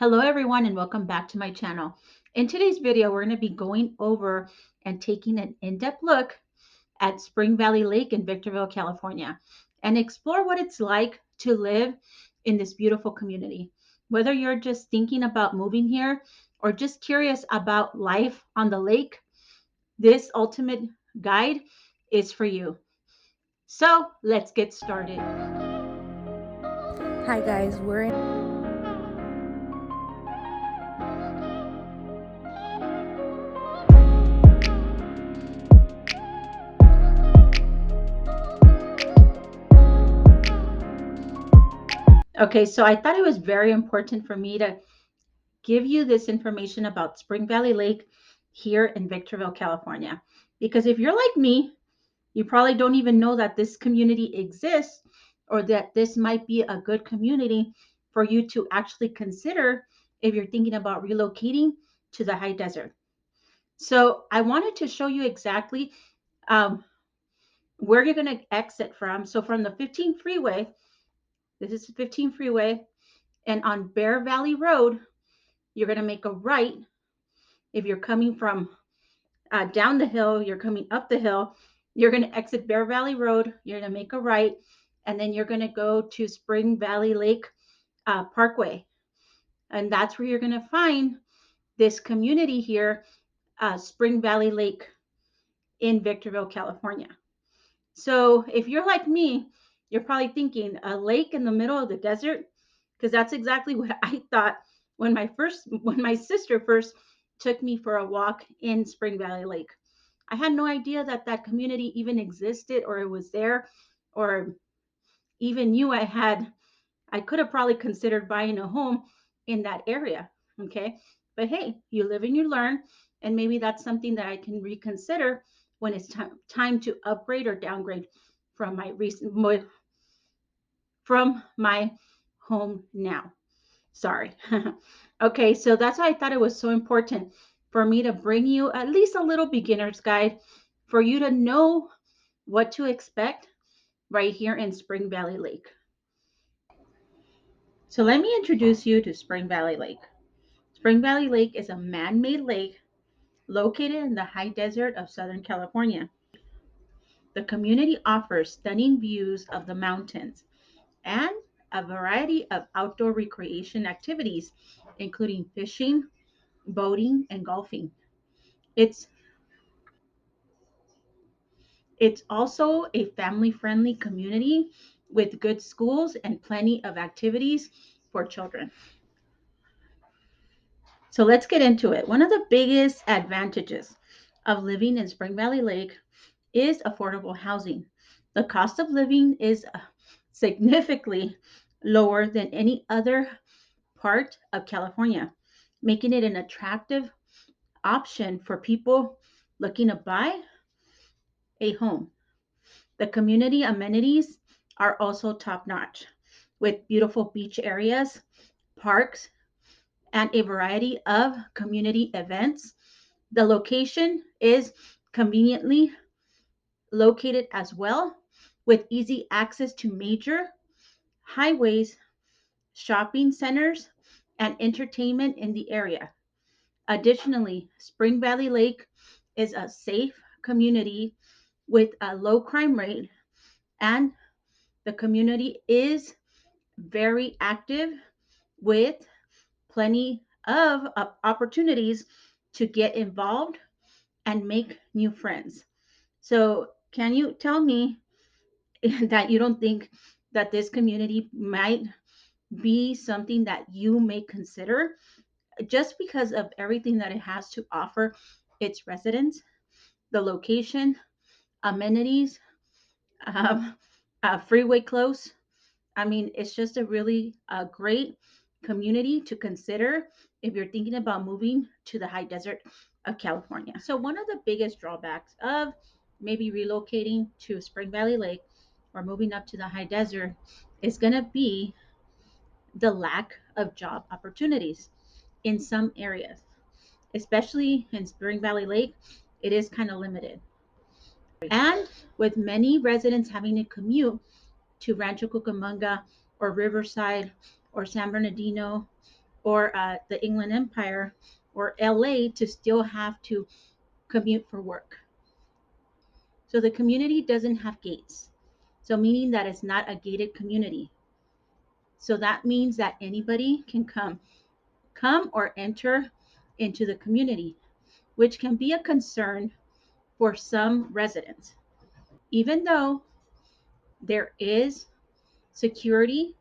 Hello everyone and welcome back to my channel. In today's video, we're going to be going over and taking an in-depth look at Spring Valley Lake in Victorville, California, and explore what it's like to live in this beautiful community. Whether you're just thinking about moving here or just curious about life on the lake, this ultimate guide is for you. So let's get started. Hi guys, we're in Okay, so I thought it was very important for me to give you this information about Spring Valley Lake here in Victorville, California. Because if you're like me, you probably don't even know that this community exists or that this might be a good community for you to actually consider if you're thinking about relocating to the high desert. So I wanted to show you exactly um, where you're going to exit from. So from the 15 freeway, this is the 15 freeway, and on Bear Valley Road, you're going to make a right if you're coming from down the hill, you're coming up the hill, you're going to exit Bear Valley Road, you're going to make a right, and then you're going to go to Spring Valley Lake Parkway. And that's where you're going to find this community here, Spring Valley Lake in Victorville, California. So if you're like me, you're probably thinking a lake in the middle of the desert, because that's exactly what I thought when my sister first took me for a walk in Spring Valley Lake. I had no idea that that community even existed or it was there or even knew I could have probably considered buying a home in that area. Okay. But hey, you live and you learn. And maybe that's something that I can reconsider when it's time to upgrade or downgrade from from my home now. Sorry. Okay, so that's why I thought it was so important for me to bring you at least a little beginner's guide for you to know what to expect right here in Spring Valley Lake. So let me introduce you to Spring Valley Lake. Spring Valley Lake is a man-made lake located in the high desert of Southern California. The community offers stunning views of the mountains and a variety of outdoor recreation activities, including fishing, boating, and golfing. It's it's also a family-friendly community with good schools and plenty of activities for children. So let's get into it. One of the biggest advantages of living in Spring Valley Lake is affordable housing. The cost of living is significantly lower than any other part of California, making it an attractive option for people looking to buy a home. The community amenities are also top notch with beautiful beach areas, parks, and a variety of community events. The location is conveniently located as well with easy access to major highways, shopping centers, and entertainment in the area. Additionally, Spring Valley Lake is a safe community with a low crime rate, and the community is very active with plenty of opportunities to get involved and make new friends. So, can you tell me that you don't think that this community might be something that you may consider just because of everything that it has to offer its residents, the location, amenities, um, freeway close? I mean, it's just a really great community to consider if you're thinking about moving to the high desert of California. So, one of the biggest drawbacks of maybe relocating to Spring Valley Lake or moving up to the high desert is going to be the lack of job opportunities in some areas, especially in Spring Valley Lake. It is kind of limited. And with many residents having to commute to Rancho Cucamonga or Riverside or San Bernardino or the Inland Empire or LA to still have to commute for work. So the community doesn't have gates. So meaning that it's not a gated community. So that means that anybody can come or enter into the community, which can be a concern for some residents. Even though there is security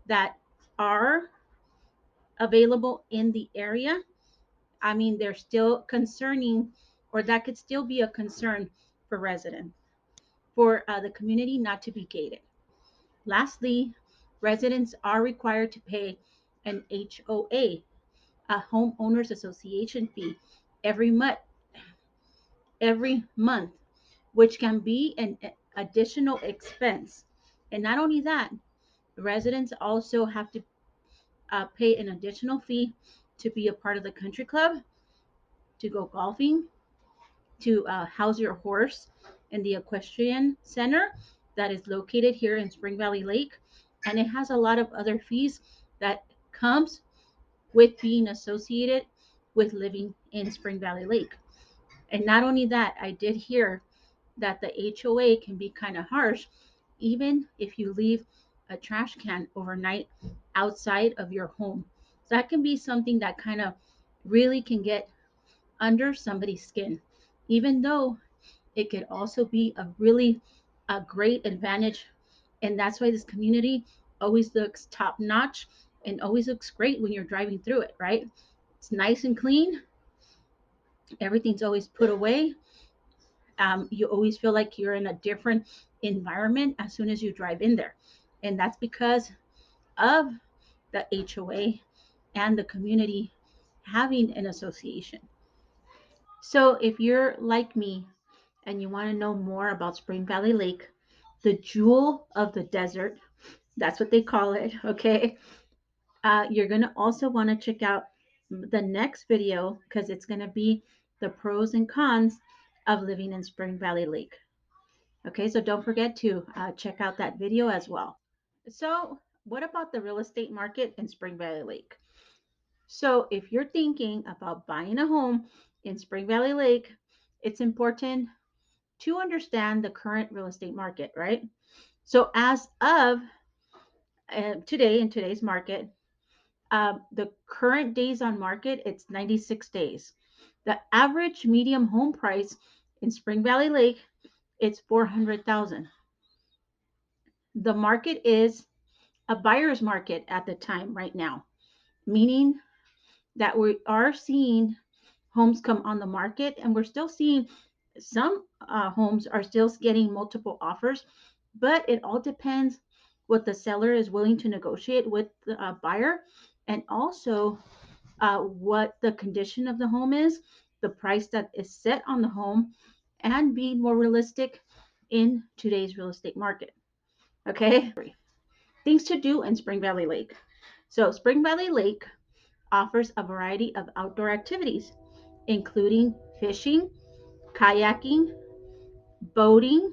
that are available in the area, I mean, they're still concerning, or that could still be a concern for residents, for the community not to be gated. Lastly, residents are required to pay an HOA, a homeowners association fee, every month, which can be an additional expense. And not only that, residents also have to pay an additional fee to be a part of the country club, to go golfing, to house your horse in the equestrian center that is located here in Spring Valley Lake. And it has a lot of other fees that comes with being associated with living in Spring Valley Lake. And not only that, I did hear that the HOA can be kind of harsh, even if you leave a trash can overnight outside of your home. So that can be something that kind of really can get under somebody's skin, even though it could also be a great advantage. And that's why this community always looks top notch and always looks great when you're driving through it, right? It's nice and clean. Everything's always put away. You always feel like you're in a different environment as soon as you drive in there. And that's because of the HOA and the community having an association. So if you're like me and you want to know more about Spring Valley Lake, the jewel of the desert, that's what they call it, okay? You're going to also want to check out the next video because it's going to be the pros and cons of living in Spring Valley Lake. Okay, so don't forget to check out that video as well. So, what about the real estate market in Spring Valley Lake? So, if you're thinking about buying a home in Spring Valley Lake, it's important to understand the current real estate market, right? So, as of today, in today's market, the current days on market, it's 96 days. The average medium home price in Spring Valley Lake, it's 400,000. The market is a buyer's market at the time right now, meaning that we are seeing homes come on the market and we're still seeing some homes are still getting multiple offers, but it all depends what the seller is willing to negotiate with the buyer, and also what the condition of the home is, the price that is set on the home, and being more realistic in today's real estate market. Okay, things to do in Spring Valley Lake. So, Spring Valley Lake offers a variety of outdoor activities, including fishing, kayaking, boating,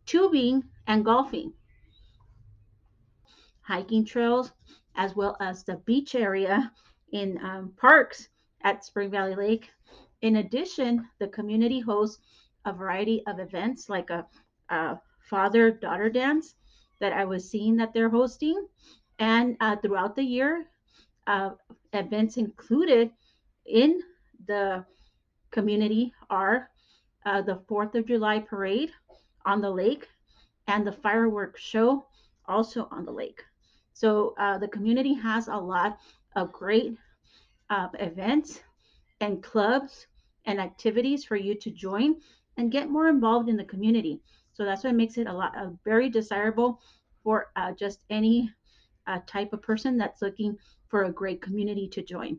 tubing, and golfing, hiking trails, as well as the beach area in parks at Spring Valley Lake. In addition, the community hosts a variety of events like a father daughter dance that I was seeing that they're hosting. And throughout the year, uh, events included in the community are the 4th of July parade on the lake and the fireworks show also on the lake. So the community has a lot of great events and clubs and activities for you to join and get more involved in the community. So that's what makes it a lot very desirable for just any type of person that's looking for a great community to join.